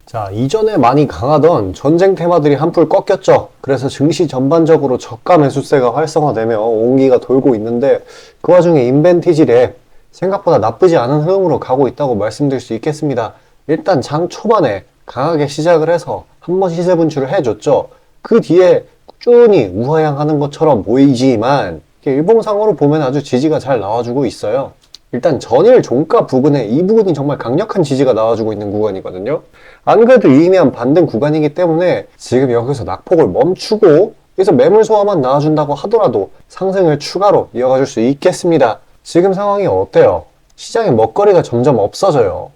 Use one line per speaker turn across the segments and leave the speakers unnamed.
자, 이전에 많이 강하던 전쟁 테마들이 한풀 꺾였죠. 그래서 증시 전반적으로 저가 매수세가 활성화되며 온기가 돌고 있는데 그 와중에 인벤티지 랩 생각보다 나쁘지 않은 흐름으로 가고 있다고 말씀드릴 수 있겠습니다. 일단 장 초반에 강하게 시작을 해서 한번 시세 분출을 해줬죠. 그 뒤에 꾸준히 우하향하는 것처럼 보이지만 일봉상으로 보면 아주 지지가 잘 나와주고 있어요. 일단 전일 종가 부근에 이 부분이 정말 강력한 지지가 나와주고 있는 구간이거든요. 안 그래도 유의미한 반등 구간이기 때문에 지금 여기서 낙폭을 멈추고 여기서 매물 소화만 나와준다고 하더라도 상승을 추가로 이어가줄 수 있겠습니다. 지금 상황이 어때요? 시장의 먹거리가 점점 없어져요.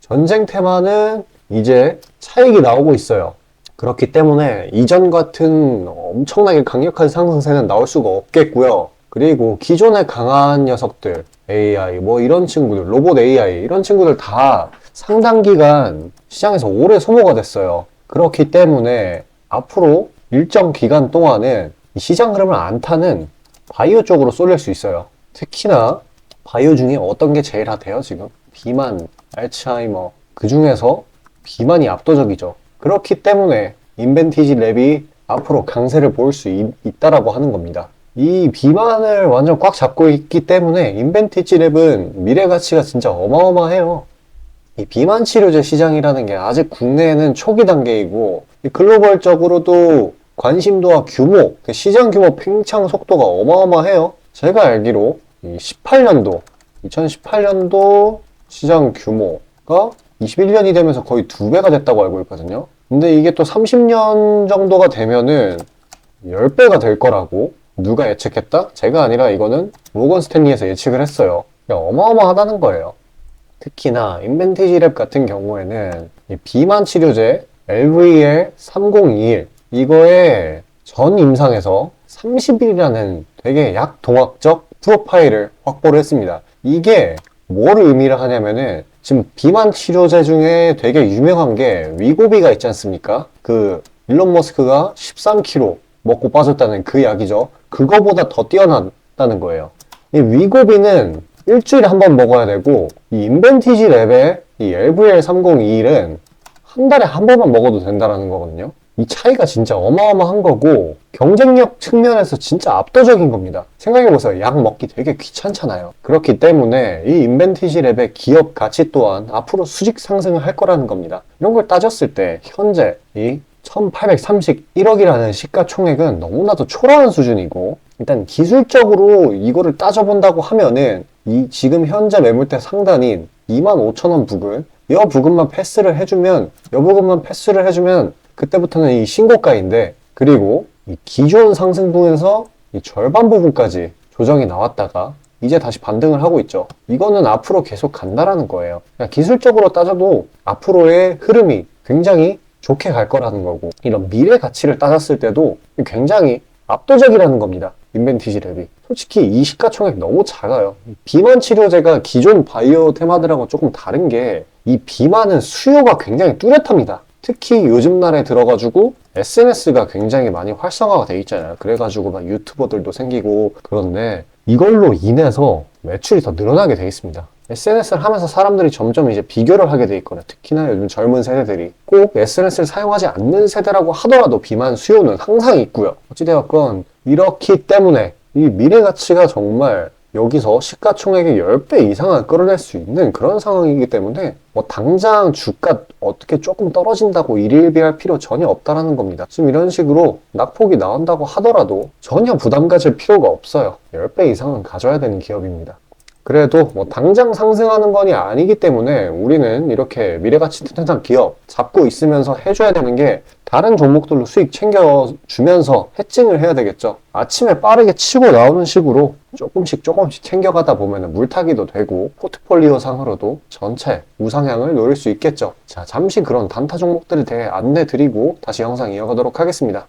전쟁 테마는 이제 차익이 나오고 있어요. 그렇기 때문에 이전 같은 엄청나게 강력한 상승세는 나올 수가 없겠고요. 그리고 기존의 강한 녀석들, AI, 뭐 이런 친구들, 로봇 AI, 이런 친구들 다 상당 기간 시장에서 오래 소모가 됐어요. 그렇기 때문에 앞으로 일정 기간 동안은 이 시장 흐름을 안 타는 바이오 쪽으로 쏠릴 수 있어요. 특히나 바이오 중에 어떤 게 제일 핫해요, 지금? 비만, 알츠하이머. 그 중에서 비만이 압도적이죠. 그렇기 때문에 인벤티지 랩이 앞으로 강세를 보일 수 있다라고 하는 겁니다. 이 비만을 완전 꽉 잡고 있기 때문에 인벤티지 랩은 미래 가치가 진짜 어마어마해요. 이 비만 치료제 시장이라는 게 아직 국내에는 초기 단계이고 글로벌적으로도 관심도와 규모, 그 시장 규모 팽창 속도가 어마어마해요. 제가 알기로 18년도, 2018년도 시장 규모가 21년이 되면서 거의 2배가 됐다고 알고 있거든요. 근데 이게 또 30년 정도가 되면은 10배가 될 거라고 누가 예측했다? 제가 아니라 이거는 모건 스탠리에서 예측을 했어요. 그냥 어마어마하다는 거예요. 특히나 인벤티지 랩 같은 경우에는 이 비만 치료제 LVL-3021 이거의 전 임상에서 30일이라는 되게 약동학적 프로파일을 확보를 했습니다. 이게 뭘 의미를 하냐면은 지금 비만 치료제 중에 되게 유명한 게 위고비가 있지 않습니까? 그 일론 머스크가 13kg 먹고 빠졌다는 그 약이죠. 그거보다 더 뛰어났다는 거예요. 이 위고비는 일주일에 한 번 먹어야 되고 이 인벤티지 랩의 이 LVL-3021은 한 달에 한 번만 먹어도 된다는 거거든요. 이 차이가 진짜 어마어마한 거고 경쟁력 측면에서 진짜 압도적인 겁니다. 생각해보세요. 약 먹기 되게 귀찮잖아요. 그렇기 때문에 이 인벤티지 랩의 기업 가치 또한 앞으로 수직 상승을 할 거라는 겁니다. 이런 걸 따졌을 때 현재 이 1831억이라는 시가총액은 너무나도 초라한 수준이고 일단 기술적으로 이거를 따져본다고 하면은 이 지금 현재 매물대 상단인 25,000원 부근 여 부분만 패스를 해주면 그때부터는 이 신고가인데 그리고 이 기존 상승분에서 이 절반 부분까지 조정이 나왔다가 이제 다시 반등을 하고 있죠. 이거는 앞으로 계속 간다라는 거예요. 그냥 기술적으로 따져도 앞으로의 흐름이 굉장히 좋게 갈 거라는 거고 이런 미래 가치를 따졌을 때도 굉장히 압도적이라는 겁니다. 인벤티지 랩이. 솔직히 이 시가총액 너무 작아요. 비만 치료제가 기존 바이오 테마들하고 조금 다른 게 이 비만은 수요가 굉장히 뚜렷합니다. 특히 요즘 날에 들어가지고 SNS가 굉장히 많이 활성화가 돼 있잖아요. 그래가지고 막 유튜버들도 생기고 그런데 이걸로 인해서 매출이 더 늘어나게 돼 있습니다. SNS를 하면서 사람들이 점점 이제 비교를 하게 돼 있거든요. 특히나 요즘 젊은 세대들이 꼭 SNS를 사용하지 않는 세대라고 하더라도 비만 수요는 항상 있고요. 어찌되었건 이렇기 때문에 이 미래 가치가 정말 여기서 시가총액의 10배 이상을 끌어낼 수 있는 그런 상황이기 때문에 뭐 당장 주가 어떻게 조금 떨어진다고 일일비할 필요 전혀 없다라는 겁니다. 지금 이런 식으로 낙폭이 나온다고 하더라도 전혀 부담 가질 필요가 없어요. 10배 이상은 가져야 되는 기업입니다. 그래도 뭐 당장 상승하는 건이 아니기 때문에 우리는 이렇게 미래가치 투자상 기업 잡고 있으면서 해줘야 되는 게 다른 종목들로 수익 챙겨주면서 해칭을 해야 되겠죠. 아침에 빠르게 치고 나오는 식으로 조금씩 챙겨가다 보면 물타기도 되고 포트폴리오 상으로도 전체 우상향을 노릴 수 있겠죠. 자, 잠시 그런 단타 종목들에 대해 안내 드리고 다시 영상 이어가도록 하겠습니다.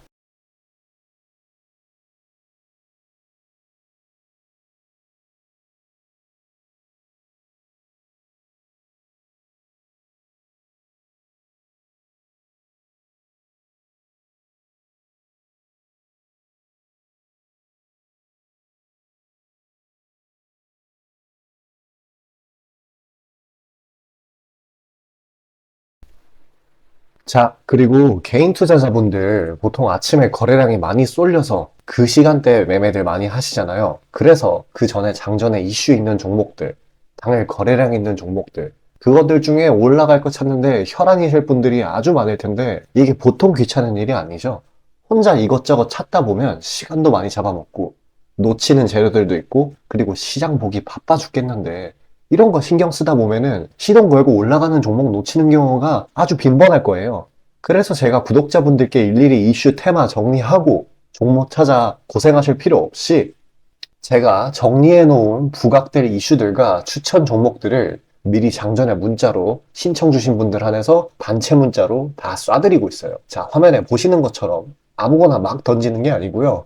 자, 그리고 개인 투자자분들 보통 아침에 거래량이 많이 쏠려서 그 시간대에 매매들 많이 하시잖아요. 그래서 그 전에 장전에 이슈 있는 종목들, 당일 거래량 있는 종목들, 그것들 중에 올라갈 거 찾는데 혈안이실 분들이 아주 많을 텐데 이게 보통 귀찮은 일이 아니죠. 혼자 이것저것 찾다 보면 시간도 많이 잡아먹고 놓치는 재료들도 있고 그리고 시장 보기 바빠 죽겠는데 이런 거 신경 쓰다 보면은 시동 걸고 올라가는 종목 놓치는 경우가 아주 빈번할 거예요. 그래서 제가 구독자분들께 일일이 이슈 테마 정리하고 종목 찾아 고생하실 필요 없이 제가 정리해 놓은 부각될 이슈들과 추천 종목들을 미리 장전에 문자로 신청 주신 분들 한해서 단체 문자로 다 쏴드리고 있어요. 자, 화면에 보시는 것처럼 아무거나 막 던지는 게 아니고요.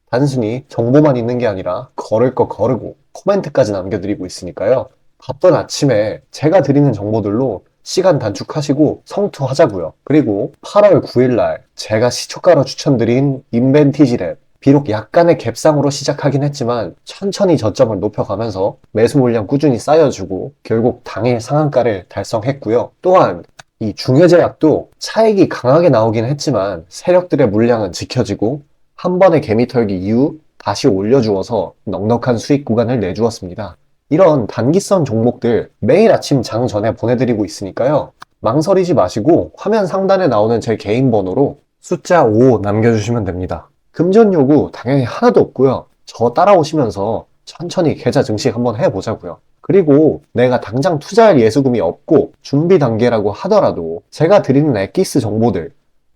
단순히 정보만 있는 게 아니라 걸을 거 거르고 코멘트까지 남겨드리고 있으니까요. 바쁜 아침에 제가 드리는 정보들로 시간 단축하시고 성투하자고요. 그리고 8월 9일날 제가 시초가로 추천드린 인벤티지랩 비록 약간의 갭상으로 시작하긴 했지만 천천히 저점을 높여가면서 매수 물량 꾸준히 쌓여주고 결국 당일 상한가를 달성했고요. 또한 이 중해제약도 차익이 강하게 나오긴 했지만 세력들의 물량은 지켜지고 한 번의 개미 털기 이후 다시 올려주어서 넉넉한 수익 구간을 내주었습니다. 이런 단기성 종목들 매일 아침 장 전에 보내드리고 있으니까요. 망설이지 마시고 화면 상단에 나오는 제 개인 번호로 숫자 5 남겨주시면 됩니다. 금전 요구 당연히 하나도 없고요. 저 따라오시면서 천천히 계좌 증식 한번 해보자고요. 그리고 내가 당장 투자할 예수금이 없고 준비 단계라고 하더라도 제가 드리는 엑기스 정보들,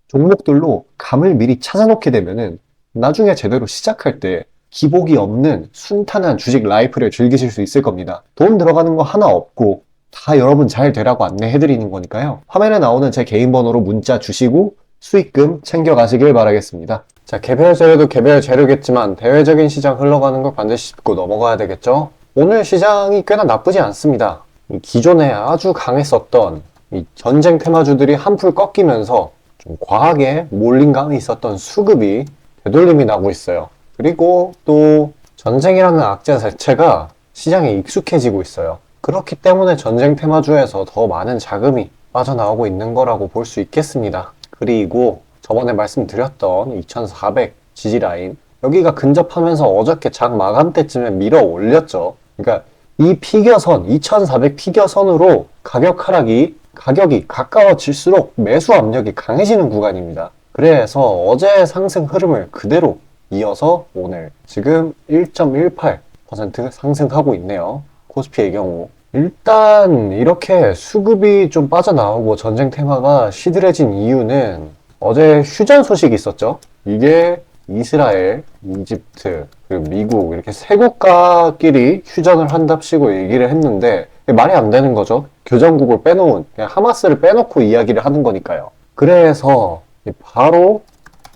종목들로 감을 미리 찾아놓게 되면은 나중에 제대로 시작할 때 기복이 없는 순탄한 주식 라이프를 즐기실 수 있을 겁니다. 돈 들어가는 거 하나 없고 다 여러분 잘 되라고 안내해드리는 거니까요. 화면에 나오는 제 개인 번호로 문자 주시고 수익금 챙겨가시길 바라겠습니다. 자, 개별 재료도 개별 재료겠지만 대외적인 시장 흘러가는 걸 반드시 짚고 넘어가야 되겠죠? 오늘 시장이 꽤나 나쁘지 않습니다. 기존에 아주 강했었던 이 전쟁 테마주들이 한풀 꺾이면서 좀 과하게 몰린감이 있었던 수급이 되돌림이 나고 있어요. 그리고 또 전쟁이라는 악재 자체가 시장에 익숙해지고 있어요. 그렇기 때문에 전쟁 테마주에서 더 많은 자금이 빠져나오고 있는 거라고 볼 수 있겠습니다. 그리고 저번에 말씀드렸던 2400 지지라인 여기가 근접하면서 어저께 장 마감 때쯤에 밀어 올렸죠. 그러니까 이 피겨선 2400 피겨선으로 가격이 가까워질수록 매수 압력이 강해지는 구간입니다. 그래서 어제의 상승 흐름을 그대로 이어서 오늘 지금 1.18% 상승하고 있네요. 코스피의 경우 일단 이렇게 수급이 좀 빠져나오고 전쟁 테마가 시들해진 이유는 어제 휴전 소식이 있었죠. 이게 이스라엘, 이집트, 그리고 미국 이렇게 세 국가끼리 휴전을 한답시고 얘기를 했는데 말이 안 되는 거죠. 교전국을 빼놓은 그냥 하마스를 빼놓고 이야기를 하는 거니까요. 그래서 바로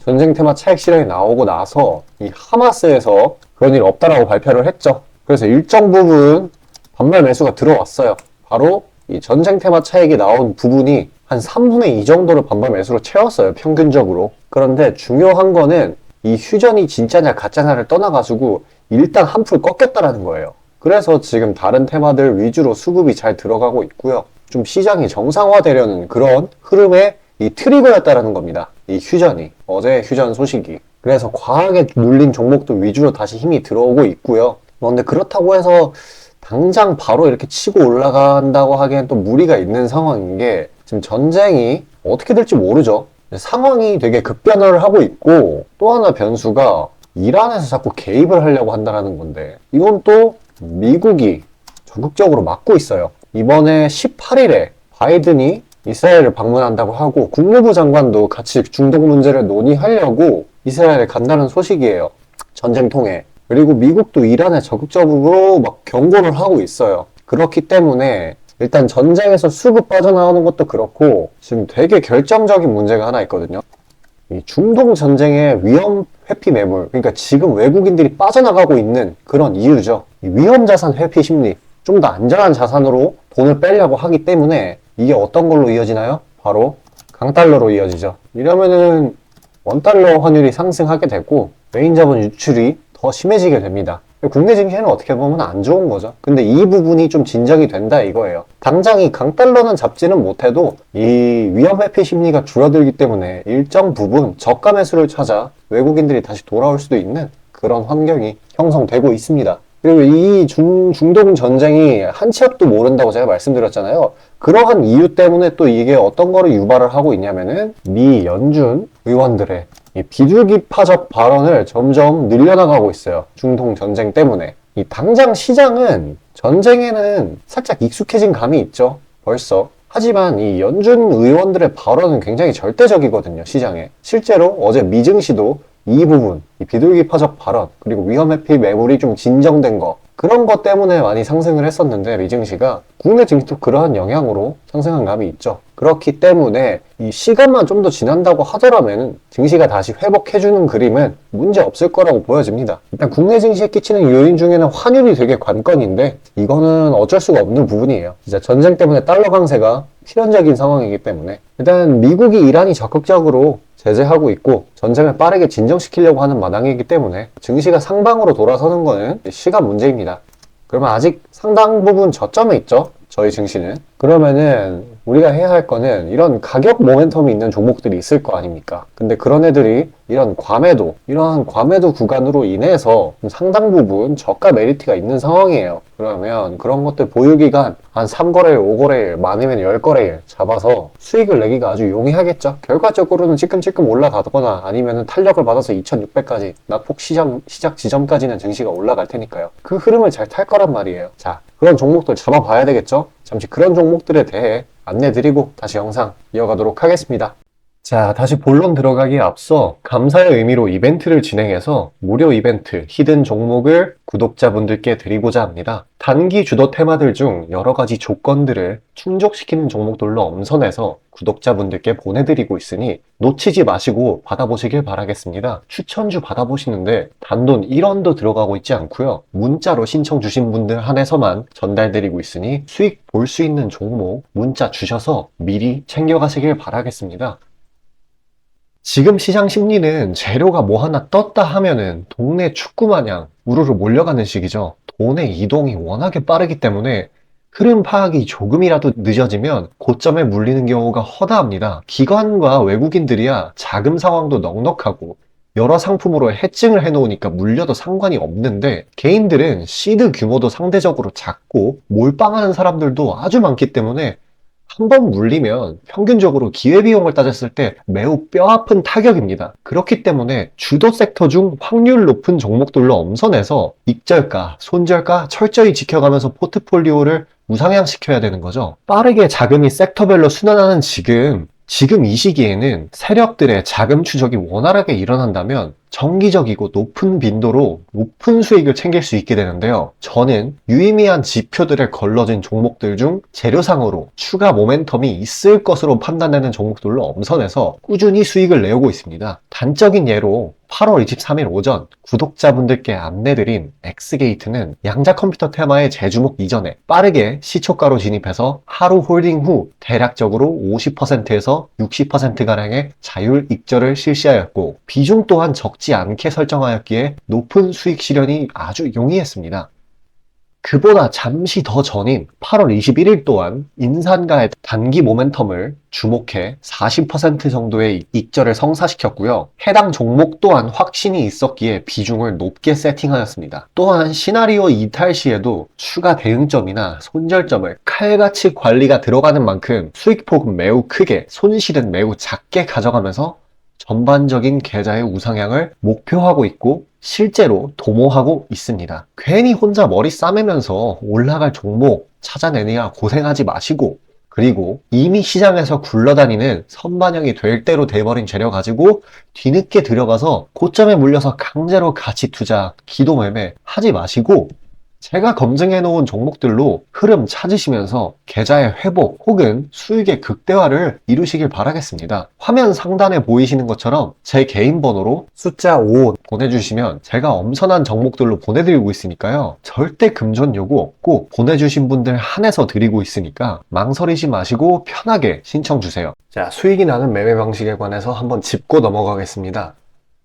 전쟁 테마 차익 실현이 나오고 나서 이 하마스에서 그런 일 없다라고 발표를 했죠. 그래서 일정 부분 반발 매수가 들어왔어요. 바로 이 전쟁 테마 차익이 나온 부분이 한 3분의 2 정도를 반발 매수로 채웠어요. 평균적으로. 그런데 중요한 거는 이 휴전이 진짜냐 가짜냐를 떠나가지고 일단 한풀 꺾였다라는 거예요. 그래서 지금 다른 테마들 위주로 수급이 잘 들어가고 있고요. 좀 시장이 정상화되려는 그런 흐름의 이 트리거였다라는 겁니다. 이 휴전이. 어제 휴전 소식이. 그래서 과하게 눌린 종목들 위주로 다시 힘이 들어오고 있고요. 그런데 그렇다고 해서 당장 바로 이렇게 치고 올라간다고 하기엔 또 무리가 있는 상황인 게 지금 전쟁이 어떻게 될지 모르죠. 상황이 되게 급변화를 하고 있고 또 하나 변수가 이란에서 자꾸 개입을 하려고 한다는 건데 이건 또 미국이 적극적으로 막고 있어요. 이번에 18일에 바이든이 이스라엘을 방문한다고 하고 국무부 장관도 같이 중동 문제를 논의하려고 이스라엘에 간다는 소식이에요. 전쟁통에. 그리고 미국도 이란에 적극적으로 막 경고를 하고 있어요. 그렇기 때문에 일단 전쟁에서 수급 빠져나오는 것도 그렇고 지금 되게 결정적인 문제가 하나 있거든요. 이 중동 전쟁의 위험 회피 매물, 그러니까 지금 외국인들이 빠져나가고 있는 그런 이유죠. 이 위험 자산 회피 심리, 좀 더 안전한 자산으로 돈을 빼려고 하기 때문에 이게 어떤 걸로 이어지나요? 바로 강달러로 이어지죠. 이러면은 원달러 환율이 상승하게 되고 외인 자본 유출이 더 심해지게 됩니다. 국내 증시에는 어떻게 보면 안 좋은 거죠. 근데 이 부분이 좀 진정이 된다 이거예요. 당장 이 강달러는 잡지는 못해도 이 위험 회피 심리가 줄어들기 때문에 일정 부분 저가 매수를 찾아 외국인들이 다시 돌아올 수도 있는 그런 환경이 형성되고 있습니다. 그리고 이 중동 전쟁이 한치 앞도 모른다고 제가 말씀드렸잖아요. 그러한 이유 때문에 또 이게 어떤 거를 유발을 하고 있냐면은 미 연준 의원들의 이 비둘기파적 발언을 점점 늘려나가고 있어요. 중동 전쟁 때문에. 이 당장 시장은 전쟁에는 살짝 익숙해진 감이 있죠. 벌써. 하지만 이 연준 의원들의 발언은 굉장히 절대적이거든요. 시장에. 실제로 어제 미증시도 이 부분, 이 비둘기파적 발언, 그리고 위험 회피 매물이 좀 진정된 거, 그런 것 때문에 많이 상승을 했었는데 미증시가 국내 증시도 그러한 영향으로 상승한 감이 있죠. 그렇기 때문에 이 시간만 좀 더 지난다고 하더라면 증시가 다시 회복해주는 그림은 문제 없을 거라고 보여집니다. 일단 국내 증시에 끼치는 요인 중에는 환율이 되게 관건인데 이거는 어쩔 수가 없는 부분이에요. 진짜 전쟁 때문에 달러 강세가 필연적인 상황이기 때문에 일단 미국이 이란이 적극적으로 제재하고 있고 전쟁을 빠르게 진정시키려고 하는 마당이기 때문에 증시가 상방으로 돌아서는 거는 시간 문제입니다. 그러면 아직 상당 부분 저점에 있죠? 저희 증시는. 그러면은 우리가 해야 할 거는 이런 가격 모멘텀이 있는 종목들이 있을 거 아닙니까? 근데 그런 애들이 이러한 과매도 구간으로 인해서 상당 부분 저가 메리트가 있는 상황이에요. 그러면 그런 것들 보유기간 한 3거래일, 5거래일, 많으면 10거래일 잡아서 수익을 내기가 아주 용이하겠죠. 결과적으로는 찔끔찔끔 올라가거나 아니면 탄력을 받아서 2600까지 낙폭 시작 지점까지는 증시가 올라갈 테니까요. 그 흐름을 잘 탈 거란 말이에요. 자, 그런 종목들 잡아봐야 되겠죠? 잠시 그런 종목들에 대해 안내드리고 다시 영상 이어가도록 하겠습니다. 자, 다시 본론 들어가기에 앞서 감사의 의미로 이벤트를 진행해서 무료 이벤트 히든 종목을 구독자분들께 드리고자 합니다. 단기 주도 테마들 중 여러 가지 조건들을 충족시키는 종목들로 엄선해서 구독자분들께 보내드리고 있으니 놓치지 마시고 받아보시길 바라겠습니다. 추천주 받아보시는데 단돈 1원도 들어가고 있지 않고요. 문자로 신청 주신 분들 한해서만 전달드리고 있으니 수익 볼 수 있는 종목 문자 주셔서 미리 챙겨가시길 바라겠습니다. 지금 시장 심리는 재료가 뭐 하나 떴다 하면은 동네 축구 마냥 우르르 몰려가는 시기죠. 돈의 이동이 워낙에 빠르기 때문에 흐름 파악이 조금이라도 늦어지면 고점에 물리는 경우가 허다합니다. 기관과 외국인들이야 자금 상황도 넉넉하고 여러 상품으로 해칭을 해놓으니까 물려도 상관이 없는데 개인들은 시드 규모도 상대적으로 작고 몰빵하는 사람들도 아주 많기 때문에 한 번 물리면 평균적으로 기회비용을 따졌을 때 매우 뼈아픈 타격입니다. 그렇기 때문에 주도 섹터 중 확률 높은 종목들로 엄선해서 익절가, 손절가 철저히 지켜가면서 포트폴리오를 우상향시켜야 되는 거죠. 빠르게 자금이 섹터별로 순환하는 지금 이 시기에는 세력들의 자금 추적이 원활하게 일어난다면 정기적이고 높은 빈도로 높은 수익을 챙길 수 있게 되는데요. 저는 유의미한 지표들을 걸러진 종목들 중 재료상으로 추가 모멘텀이 있을 것으로 판단되는 종목들로 엄선해서 꾸준히 수익을 내오고 있습니다. 단적인 예로 8월 23일 오전 구독자분들께 안내드린 엑스게이트는 양자 컴퓨터 테마의 재주목 이전에 빠르게 시초가로 진입해서 하루 홀딩 후 대략적으로 50%에서 60%가량의 자율 익절을 실시하였고 비중 또한 적지 않게 설정하였기에 높은 수익 실현이 아주 용이했습니다. 그보다 잠시 더 전인 8월 21일 또한 인산가의 단기 모멘텀을 주목해 40% 정도의 익절을 성사시켰고요. 해당 종목 또한 확신이 있었기에 비중을 높게 세팅하였습니다. 또한 시나리오 이탈 시에도 추가 대응점이나 손절점을 칼같이 관리가 들어가는 만큼 수익폭은 매우 크게, 손실은 매우 작게 가져가면서 전반적인 계좌의 우상향을 목표하고 있고 실제로 도모하고 있습니다. 괜히 혼자 머리 싸매면서 올라갈 종목 찾아내느라 고생하지 마시고 그리고 이미 시장에서 굴러다니는 선반영이 될 대로 돼버린 재료 가지고 뒤늦게 들어가서 고점에 물려서 강제로 가치 투자, 기도 매매 하지 마시고 제가 검증해 놓은 종목들로 흐름 찾으시면서 계좌의 회복 혹은 수익의 극대화를 이루시길 바라겠습니다. 화면 상단에 보이시는 것처럼 제 개인 번호로 숫자 5 보내주시면 제가 엄선한 종목들로 보내드리고 있으니까요. 절대 금전 요구 없고 보내주신 분들 한해서 드리고 있으니까 망설이지 마시고 편하게 신청 주세요. 자, 수익이 나는 매매 방식에 관해서 한번 짚고 넘어가겠습니다.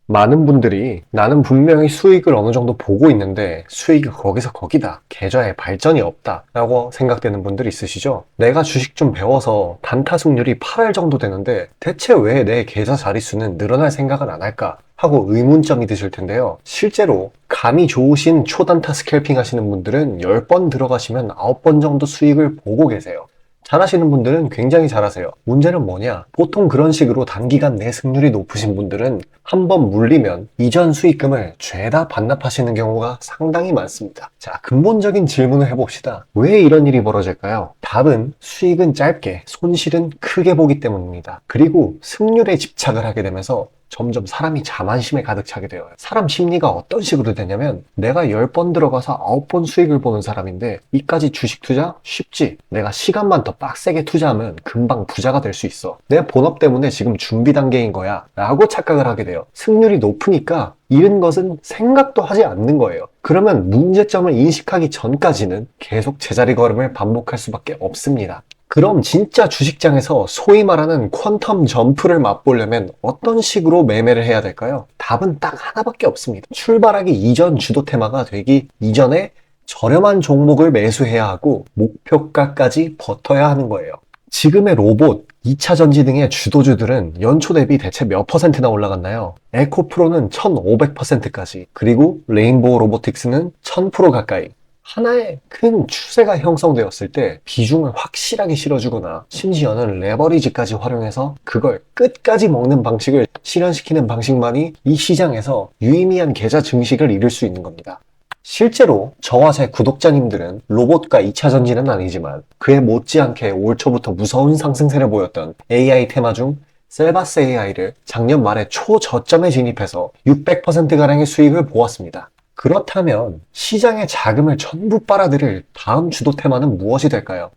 많은 분들이 나는 분명히 수익을 어느 정도 보고 있는데 수익이 거기서 거기다. 계좌에 발전이 없다. 라고 생각되는 분들 있으시죠? 내가 주식 좀 배워서 단타 승률이 8할 정도 되는데 대체 왜 내 계좌 자릿수는 늘어날 생각은 안 할까? 하고 의문점이 드실 텐데요. 실제로 감이 좋으신 초단타 스캘핑 하시는 분들은 10번 들어가시면 9번 정도 수익을 보고 계세요. 잘하시는 분들은 굉장히 잘하세요. 문제는 뭐냐? 보통 그런 식으로 단기간 내 승률이 높으신 분들은 한번 물리면 이전 수익금을 죄다 반납하시는 경우가 상당히 많습니다. 자, 근본적인 질문을 해봅시다. 왜 이런 일이 벌어질까요? 답은 수익은 짧게, 손실은 크게 보기 때문입니다. 그리고 승률에 집착을 하게 되면서 점점 사람이 자만심에 가득 차게 돼요. 사람 심리가 어떤 식으로 되냐면 내가 10번 들어가서 9번 수익을 보는 사람인데 이까지 주식 투자? 쉽지. 내가 시간만 더 빡세게 투자하면 금방 부자가 될 수 있어. 내 본업 때문에 지금 준비 단계인 거야 라고 착각을 하게 돼요. 승률이 높으니까 잃은 것은 생각도 하지 않는 거예요. 그러면 문제점을 인식하기 전까지는 계속 제자리 걸음을 반복할 수밖에 없습니다. 그럼 진짜 주식장에서 소위 말하는 퀀텀 점프를 맛보려면 어떤 식으로 매매를 해야 될까요? 답은 딱 하나밖에 없습니다. 출발하기 이전 주도 테마가 되기 이전에 저렴한 종목을 매수해야 하고 목표가까지 버텨야 하는 거예요. 지금의 로봇, 2차 전지 등의 주도주들은 연초 대비 대체 몇 퍼센트나 올라갔나요? 에코프로는 1500%까지, 그리고 레인보우 로보틱스는 1000% 가까이. 하나의 큰 추세가 형성되었을 때 비중을 확실하게 실어주거나 심지어는 레버리지까지 활용해서 그걸 끝까지 먹는 방식을 실현시키는 방식만이 이 시장에서 유의미한 계좌 증식을 이룰 수 있는 겁니다. 실제로 저와 제 구독자님들은 로봇과 2차 전지는 아니지만 그에 못지않게 올 초부터 무서운 상승세를 보였던 AI 테마 중 셀바스 AI를 작년 말에 초저점에 진입해서 600%가량의 수익을 보았습니다. 그렇다면 시장의 자금을 전부 빨아들일 다음 주도 테마는 무엇이 될까요?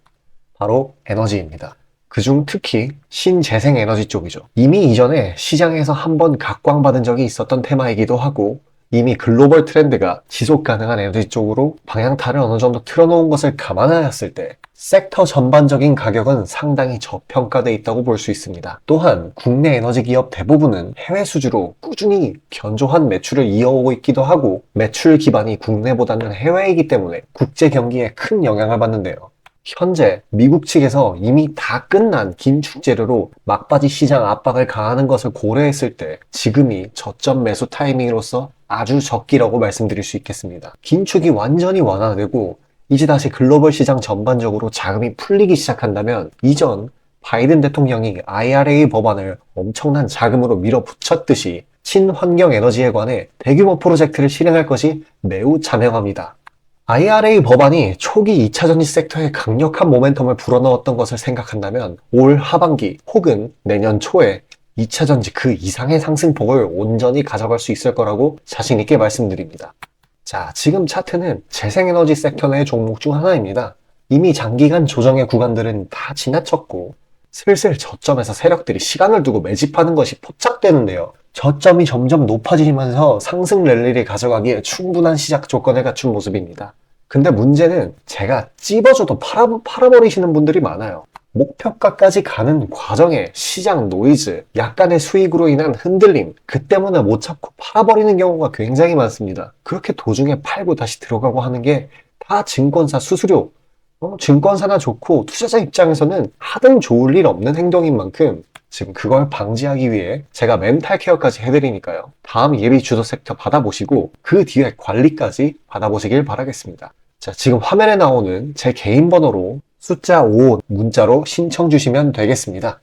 바로 에너지입니다. 그중 특히 신재생 에너지 쪽이죠. 이미 이전에 시장에서 한번 각광받은 적이 있었던 테마이기도 하고 이미 글로벌 트렌드가 지속 가능한 에너지 쪽으로 방향타를 어느 정도 틀어놓은 것을 감안하였을 때 섹터 전반적인 가격은 상당히 저평가되어 있다고 볼 수 있습니다. 또한 국내 에너지 기업 대부분은 해외 수주로 꾸준히 견조한 매출을 이어오고 있기도 하고 매출 기반이 국내보다는 해외이기 때문에 국제 경기에 큰 영향을 받는데요. 현재 미국 측에서 이미 다 끝난 긴축 재료로 막바지 시장 압박을 가하는 것을 고려했을 때 지금이 저점 매수 타이밍으로서 아주 적기라고 말씀드릴 수 있겠습니다. 긴축이 완전히 완화되고 이제 다시 글로벌 시장 전반적으로 자금이 풀리기 시작한다면 이전 바이든 대통령이 IRA 법안을 엄청난 자금으로 밀어붙였듯이 친환경 에너지에 관해 대규모 프로젝트를 실행할 것이 매우 자명합니다. IRA 법안이 초기 2차 전지 섹터에 강력한 모멘텀을 불어넣었던 것을 생각한다면 올 하반기 혹은 내년 초에 2차 전지 그 이상의 상승폭을 온전히 가져갈 수 있을 거라고 자신 있게 말씀드립니다. 자, 지금 차트는 재생에너지 섹터 내 종목 중 하나입니다. 이미 장기간 조정의 구간들은 다 지나쳤고 슬슬 저점에서 세력들이 시간을 두고 매집하는 것이 포착되는데요. 저점이 점점 높아지면서 상승 랠리를 가져가기에 충분한 시작 조건을 갖춘 모습입니다. 근데 문제는 제가 찝어줘도 팔아버리시는 분들이 많아요. 목표가까지 가는 과정에 시장 노이즈, 약간의 수익으로 인한 흔들림, 그 때문에 못 참고 팔아버리는 경우가 굉장히 많습니다. 그렇게 도중에 팔고 다시 들어가고 하는 게 다 증권사 수수료, 증권사나 좋고 투자자 입장에서는 하등 좋을 일 없는 행동인 만큼 지금 그걸 방지하기 위해 제가 멘탈 케어까지 해드리니까요. 다음 예비 주도 섹터 받아보시고 그 뒤에 관리까지 받아보시길 바라겠습니다. 자, 지금 화면에 나오는 제 개인 번호로 숫자 5 문자로 신청 주시면 되겠습니다.